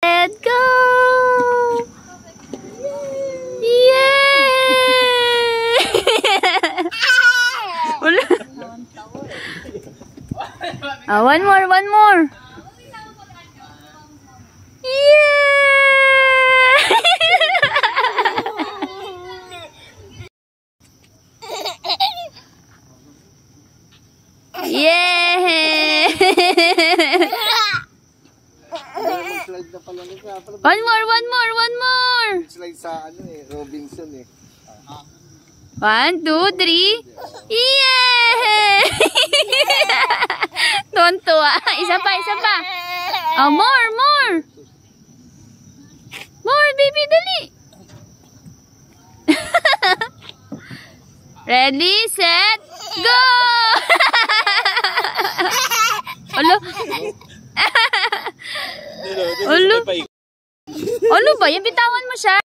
Let's go! Yay! One more. Yay! One more. Slide sa Robinson eh. 1, 2, 3. Yay! Tuntua. Isa pa. Oh, more. More, baby, dali. Ready, set, go! Olo ba? Yan, bitawan mo siya.